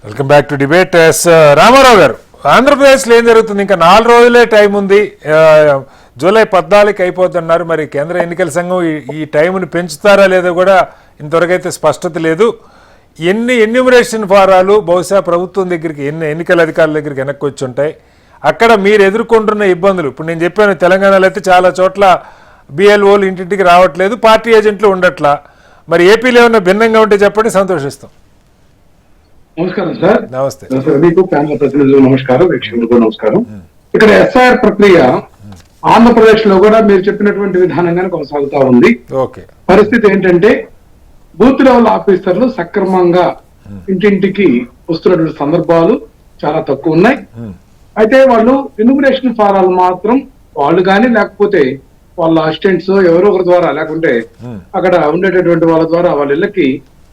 Welcome back to debate. Ramarao garu, ఆంధ్రప్రదేశ్లో ఏం జరుగుతుంది? ఇంకా 4 రోజులే టైం ఉంది. జూలై 14కి అయిపోతున్నారు. మరి కేంద్ర ఎన్నికల సంఘం ఈ టైంని పెంచుతారా లేదో కూడా ఇంతవరకు అయితే స్పష్టత లేదు. ఎన్ని ఎన్యూమరేషన్ ఫారాలు బహుశా ప్రభుత్వం దగ్గరికి, ఎన్నికల అధికారుల దగ్గరికి వెనక్కి వచ్చి ఉంటాయి. అక్కడ మీరు ఎదుర్కొంటున్న ఇబ్బందులు ఇప్పుడు నేను చెప్పాను. తెలంగాణలో అయితే చాలా చోట్ల బిఎల్ఓలు ఇంటింటికి రావట్లేదు, పార్టీ ఏజెంట్లు ఉండట్లా. మరి ఏపీలో ఏమన్నా భిన్నంగా ఉంటే చెప్పండి, సంతోషిస్తాం. నమస్కారం సార్. నమస్తే. మీకు ప్యానల్ ప్రతినిధులు నమస్కారం, వీక్షకులకు నమస్కారం. ఇక్కడ ఎస్ఐఆర్ ప్రక్రియ ఆంధ్రప్రదేశ్ లో కూడా మీరు చెప్పినటువంటి విధానంగానే కొనసాగుతా ఉంది. పరిస్థితి ఏంటంటే బూత్ లెవెల్ ఆఫీసర్లు సక్రమంగా ఇంటింటికి వస్తున్నటువంటి సందర్భాలు చాలా తక్కువ ఉన్నాయి. అయితే వాళ్ళు ఎన్యూమరేషన్ ఫారాలు మాత్రం వాళ్ళు కానీ లేకపోతే వాళ్ళ అసిస్టెంట్స్ ఎవరో ఒకరి ద్వారా లేకుంటే అక్కడ ఉండేటటువంటి వాళ్ళ ద్వారా వాళ్ళ ఇళ్ళకి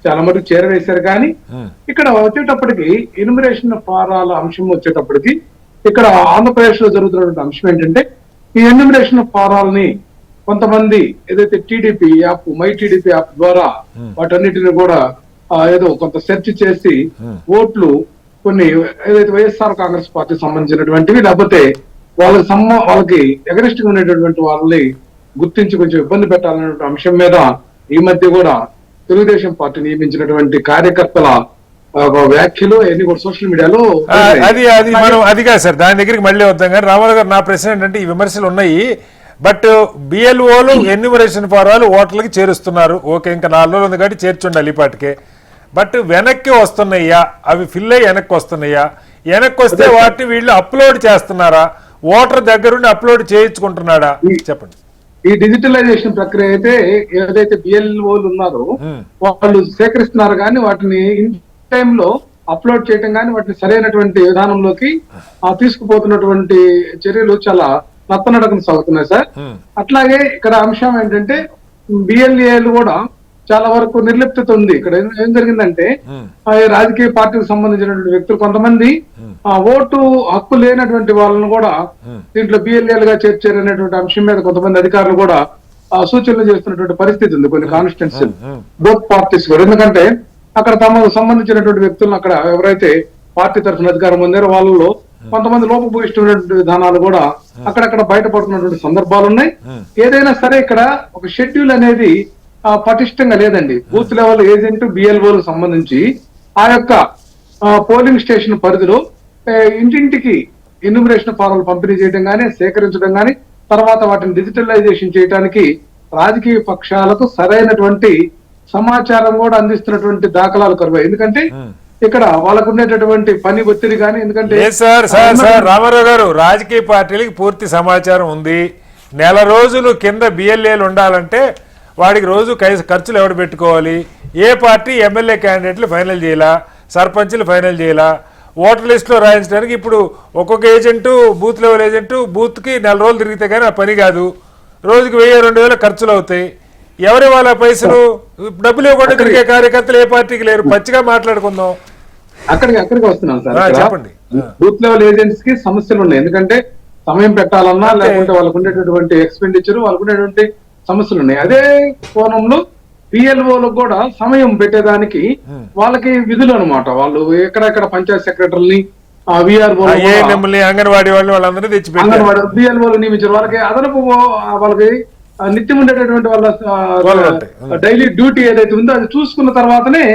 చాలా మటుకు చేరవేశారు. కానీ ఇక్కడ వచ్చేటప్పటికి ఎన్యూమరేషన్ ఫారాల అంశం వచ్చేటప్పటికి ఇక్కడ ఆంధ్రప్రదేశ్ లో జరుగుతున్నటువంటి అంశం ఏంటంటే ఈ ఎన్యూమరేషన్ ఫారాలని కొంతమంది ఏదైతే TDP app, my TDP app ద్వారా వాటన్నిటిని కూడా ఏదో కొంత సెర్చ్ చేసి ఓట్లు కొన్ని ఏదైతే వైఎస్ఆర్ కాంగ్రెస్ పార్టీ సంబంధించినటువంటివి లేకపోతే వాళ్ళకి ఎగరెస్ట్ గా ఉండేటటువంటి వాళ్ళని గుర్తించి కొంచెం ఇబ్బంది పెట్టాలనే అంశం మీద ఈ మధ్య కూడా తెలుగుదేశం పార్టీ నియమించినటువంటి కార్యకర్తల వ్యాఖ్యలు అన్ని కూడా సోషల్ మీడియాలో అది కాదు సార్, దాని దగ్గరికి మళ్ళీ వద్దాం. కానీ రామారావు గారు, నా ప్రశ్న ఏంటంటే ఈ విమర్శలు ఉన్నాయి, బట్ బిఎల్ఓలు ఎన్యూమరేషన్ ఫారాలు ఓటర్లకి చేరుస్తున్నారు. ఓకే, ఇంకా 4 రోజులు ఉంది కాబట్టి చేర్చుండాలి ఇప్పటికే. బట్ వెనక్కి వస్తున్నాయా? అవి ఫిల్ అయ్యి వెనక్కి వస్తున్నాయా? వెనక్కి వస్తే వాటిని వీళ్ళు అప్లోడ్ చేస్తున్నారా? ఓటర్ దగ్గరుండి అప్లోడ్ చేయించుకుంటున్నాడా? చెప్పండి. ఈ డిజిటలైజేషన్ ప్రక్రియ అయితే ఏదైతే బిఎల్ఓలు ఉన్నారో వాళ్ళు సేకరిస్తున్నారు, కానీ వాటిని ఇన్ టైంలో అప్లోడ్ చేయటం కానీ వాటిని సరైనటువంటి విధానంలోకి తీసుకుపోతున్నటువంటి చర్యలు చాలా నత్తనడకను సాగుతున్నాయి సార్. అట్లాగే ఇక్కడ అంశం ఏంటంటే బిఎల్ఏలు కూడా చాలా వరకు నిర్లిప్తత ఉంది. ఇక్కడ ఏం జరిగిందంటే రాజకీయ పార్టీకి సంబంధించినటువంటి వ్యక్తులు కొంతమంది ఓటు హక్కు లేనటువంటి వాళ్ళను కూడా దీంట్లో బిఎల్ఏలుగా చేర్చారనేటువంటి అంశం మీద కొంతమంది అధికారులు కూడా సూచనలు చేస్తున్నటువంటి పరిస్థితి ఉంది కొన్ని కాన్స్టిట్యున్సీ బోత్ పార్టీస్ కూడా. ఎందుకంటే అక్కడ తమకు సంబంధించినటువంటి వ్యక్తులను అక్కడ ఎవరైతే పార్టీ తరఫున అధికారం పొందారో వాళ్ళలో కొంతమంది లోపభూయిష్టమైనటువంటి విధానాలు కూడా అక్కడక్కడ బయటపడుతున్నటువంటి సందర్భాలు ఉన్నాయి. ఏదైనా సరే ఇక్కడ ఒక షెడ్యూల్ అనేది పటిష్టంగా లేదండి. బూత్ లెవెల్ ఏజెంట్ బిఎల్ఓలకు సంబంధించి ఆ యొక్క పోలింగ్ స్టేషన్ పరిధిలో ఇంటింటికి ఎన్యూమరేషన్ ఫారాలు పంపిణీ చేయడం కానీ సేకరించడం కానీ తర్వాత వాటిని డిజిటలైజేషన్ చేయడానికి రాజకీయ పక్షాలకు సరైనటువంటి సమాచారం కూడా అందిస్తున్నటువంటి దాఖలాలు కరువు. ఎందుకంటే ఇక్కడ వాళ్ళకు ఉండేటటువంటి పని ఒత్తిడి కానీ, ఎందుకంటే సార్ రామారావు గారు, రాజకీయ పార్టీలకి పూర్తి సమాచారం ఉంది. నెల రోజులు కింద బిఎల్ఏలు ఉండాలంటే వాడికి రోజు ఖర్చులు ఎవడు పెట్టుకోవాలి? ఏ పార్టీ ఎమ్మెల్యే క్యాండిడేట్లు ఫైనల్ చేయాలా, సర్పంచ్లు ఫైనల్ చేయాలా, ఓటర్ లిస్టులో రాయించడానికి ఇప్పుడు ఒక్కొక్క ఏజెంటు, బూత్ లెవెల్ ఏజెంటు బూత్కి 4 రోజులు తిరిగితే కానీ ఆ పని కాదు. రోజుకి 1000-2000 ఖర్చులు అవుతాయి. ఎవరి వాళ్ళ పైసలు డబ్బులు ఇవ్వకుండా తిరిగే కార్యకర్తలు ఏ పార్టీకి లేరు. పచ్చిగా మాట్లాడుకుందాం. అక్కడికి వస్తున్నాం సార్. చెప్పండి. బూత్ లెవెల్ ఏజెంట్స్ కి సమస్యలు ఉన్నాయి. ఎందుకంటే సమయం పెట్టాలన్నా లేకుంటే వాళ్ళకు ఉండేటటువంటి ఎక్స్పెండిచర్, వాళ్ళకు ఉండేటువంటి సమస్యలు ఉన్నాయి. అదే కోణంలో బిఎల్ఓలకు కూడా సమయం పెట్టేదానికి వాళ్ళకి విధులు అనమాట. వాళ్ళు ఎక్కడెక్కడ పంచాయత్ సెక్రటరీని, అంగన్వాడీ వాళ్ళందరూ తెచ్చి బిఎల్ఓలు నియమించారు. వాళ్ళకి అదనపు వాళ్ళకి నిత్యం ఉండేటటువంటి వాళ్ళ డైలీ డ్యూటీ ఏదైతే ఉందో అది చూసుకున్న తర్వాతనే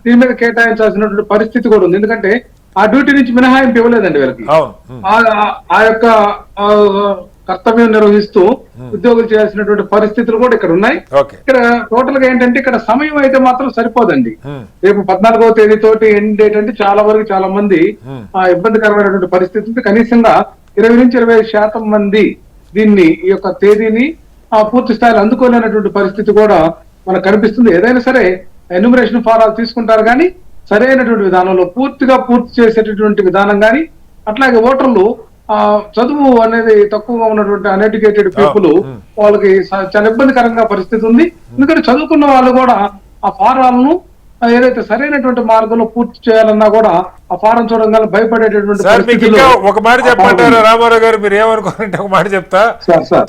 దీని మీద కేటాయించాల్సినటువంటి పరిస్థితి కూడా ఉంది. ఎందుకంటే ఆ డ్యూటీ నుంచి మినహాయింపు ఇవ్వలేదండి వీళ్ళకి. ఆ యొక్క కర్తవ్యం నిర్వహిస్తూ ఉద్యోగులు చేయాల్సినటువంటి పరిస్థితులు కూడా ఇక్కడ ఉన్నాయి. ఇక్కడ టోటల్ గా ఏంటంటే ఇక్కడ సమయం అయితే మాత్రం సరిపోదండి. రేపు 14వ తేదీతోటి ఎండ్ డేట్ అంటే చాలా వరకు చాలా మంది ఇబ్బందికరమైనటువంటి పరిస్థితి. కనీసంగా 20-25% మంది దీన్ని ఈ యొక్క తేదీని పూర్తి స్థాయిలో అందుకోలేనటువంటి పరిస్థితి కూడా మనకు కనిపిస్తుంది. ఏదైనా సరే ఎన్యూమరేషన్ ఫారాలు తీసుకుంటారు కానీ సరైనటువంటి విధానంలో పూర్తి చేసేటటువంటి విధానం కానీ, అట్లాగే ఓటర్లు చదువు అనేది తక్కువగా ఉన్నటువంటి అన్ఎడ్యుకేటెడ్ పీపుల్ వాళ్ళకి చాలా ఇబ్బందికరంగా పరిస్థితి ఉంది. ఎందుకంటే చదువుకున్న వాళ్ళు కూడా ఆ ఫారాలను ఏదైతే సరైనటువంటి మార్గంలో పూర్తి చేయాలన్నా కూడా ఆ ఫారం చూడగానే భయపడేటటువంటి ఒక మాట చెప్పంటారు రామారావు గారు. మీరు ఏమనుకోరంటే ఒక మాట చెప్తా.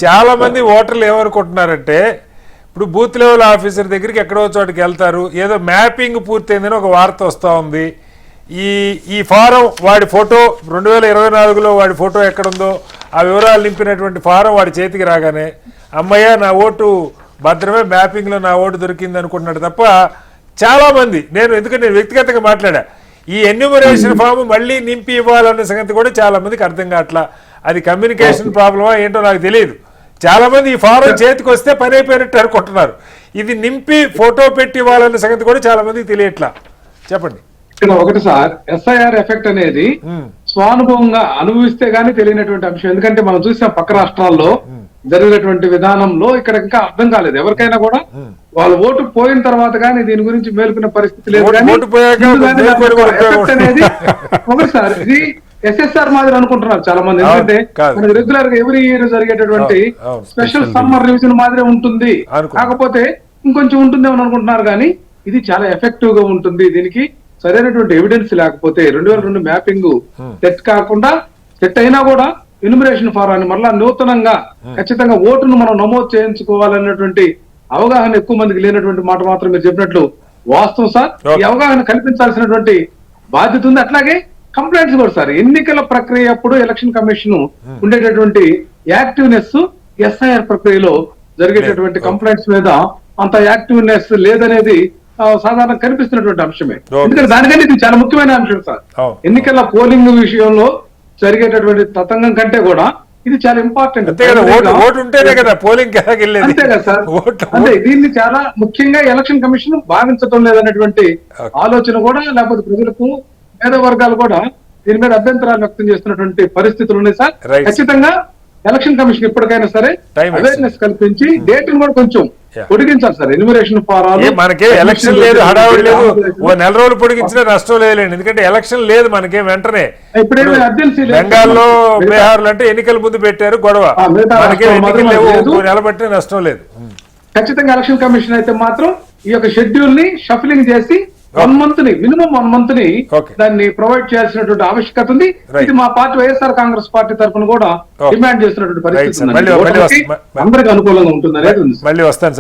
చాలా మంది ఓటర్లు ఏమనుకుంటున్నారంటే ఇప్పుడు బూత్ లెవెల్ ఆఫీసర్ దగ్గరికి ఎక్కడో చోటుకి వెళ్తారు, ఏదో మ్యాపింగ్ పూర్తయిందని ఒక వార్త వస్తూ ఉంది. ఈ ఫారం వాడి ఫోటో 2024లో వాడి ఫోటో ఎక్కడుందో ఆ వివరాలు నింపినటువంటి ఫారం వాడి చేతికి రాగానే అమ్మయ్య నా ఓటు భద్రమే, మ్యాపింగ్లో నా ఓటు దొరికింది అనుకుంటున్నాడు తప్ప చాలా మంది, ఎందుకంటే నేను వ్యక్తిగతంగా మాట్లాడా, ఈ ఎన్యూమరేషన్ ఫామ్ మళ్ళీ నింపి ఇవ్వాలన్న సంగతి కూడా చాలా మందికి అర్థం కావట్లా. అది కమ్యూనికేషన్ ప్రాబ్లమా ఏంటో నాకు తెలియదు. చాలా మంది ఈ ఫారం చేతికి వస్తే పని అయిపోయినట్టు అనుకుంటున్నారు. ఇది నింపి ఫోటో పెట్టి ఇవ్వాలన్న సంగతి కూడా చాలా మందికి తెలియట్లా. చెప్పండి. ఒకటి సార్, ఎస్ఐఆర్ ఎఫెక్ట్ అనేది స్వానుభవంగా అనుభవిస్తే గానీ తెలియనటువంటి అంశం. ఎందుకంటే మనం చూసాం పక్క రాష్ట్రాల్లో జరిగినటువంటి విధానంలో ఇక్కడ ఇంకా అర్థం కాలేదు ఎవరికైనా కూడా. వాళ్ళ ఓటు పోయిన తర్వాత కానీ దీని గురించి మేలుకున్న పరిస్థితి లేదు. ఎఫెక్ట్ అనేది ఒకటి సార్, ఇది ఎస్ఎస్ఆర్ మాదిరి అనుకుంటున్నారు చాలా మంది. ఎందుకంటే మనకి రెగ్యులర్ గా ఎవ్రీ ఇయర్ జరిగేటటువంటి స్పెషల్ సమ్మర్ రివిజన్ మాదిరి ఉంటుంది, కాకపోతే ఇంకొంచెం ఉంటుందేమో అనుకుంటున్నారు. కానీ ఇది చాలా ఎఫెక్టివ్ గా ఉంటుంది. దీనికి సరైనటువంటి ఎవిడెన్స్ లేకపోతే 2002 మ్యాపింగ్ సెట్ కాకుండా, సెట్ అయినా కూడా ఎన్యూమరేషన్ ఫారాన్ని మళ్ళా నూతనంగా ఖచ్చితంగా ఓటును మనం నమోదు చేయించుకోవాలన్నటువంటి అవగాహన ఎక్కువ మందికి లేనటువంటి మాట మాత్రం మీరు చెప్పినట్లు వాస్తవం సార్. ఈ అవగాహన కల్పించాల్సినటువంటి బాధ్యత ఉంది. అట్లాగే కంప్లైంట్స్ కూడా సార్, ఎన్నికల ప్రక్రియ అప్పుడు ఎలక్షన్ కమిషన్ ఉండేటటువంటి యాక్టివ్నెస్ ఎస్ఐఆర్ ప్రక్రియలో జరిగేటటువంటి కంప్లైంట్స్ మీద అంత యాక్టివ్నెస్ లేదనేది సాధారణ కనిపిస్తున్నటువంటి అంశమే. ఎందుకంటే దానికంటే ఇది చాలా ముఖ్యమైన అంశం సార్. ఎన్నికల పోలింగ్ విషయంలో జరిగేటటువంటి తతంగం కంటే కూడా ఇది చాలా ఇంపార్టెంట్. అంతే కదా సార్. అంటే దీన్ని చాలా ముఖ్యంగా ఎలక్షన్ కమిషన్ భావించడం లేదనేటువంటి ఆలోచన కూడా, లేకపోతే ప్రజలకు పేద వర్గాలు కూడా దీని మీద అభ్యంతరాలు వ్యక్తం చేస్తున్నటువంటి పరిస్థితులు ఉన్నాయి సార్. ఖచ్చితంగా ఎలక్షన్ కమిషన్ ఇప్పటికైనా సరే అవేర్నెస్ కల్పించి డేట్ కూడా కొంచెం పొడిగించాలి సార్. ఎన్యూమరేషన్ ఫారాలు మనకి ఎలక్షన్ లేదు, హడావుడి లేదు, ఓ నెల రోజులు పొడిగించినా నష్టం లేదండి. ఎందుకంటే ఎలక్షన్ లేదు మనకేం వెంటనే. ఇప్పుడేమి అర్జెన్సీ బెంగాల్లో బీహార్లో అంటే ఎన్నికల ముందు పెట్టారు గొడవ, మనకేం ఎన్నికలు లేవు, నిలబట్టే నష్టం లేదు. ఖచ్చితంగా ఎలక్షన్ కమిషన్ అయితే మాత్రం ఈ యొక్క షెడ్యూల్ ని షఫలింగ్ చేసి మినిమం 1 మంత్ ని దాన్ని ప్రొవైడ్ చేయాల్సినటువంటి ఆవశ్యకత ఉంది. ఇది మా పార్టీ వైఎస్ఆర్ కాంగ్రెస్ పార్టీ తరఫున కూడా డిమాండ్ చేస్తున్నటువంటి పరిస్థితి అందరికి అనుకూలంగా ఉంటుంది అనేది. మళ్ళీ వస్తాను.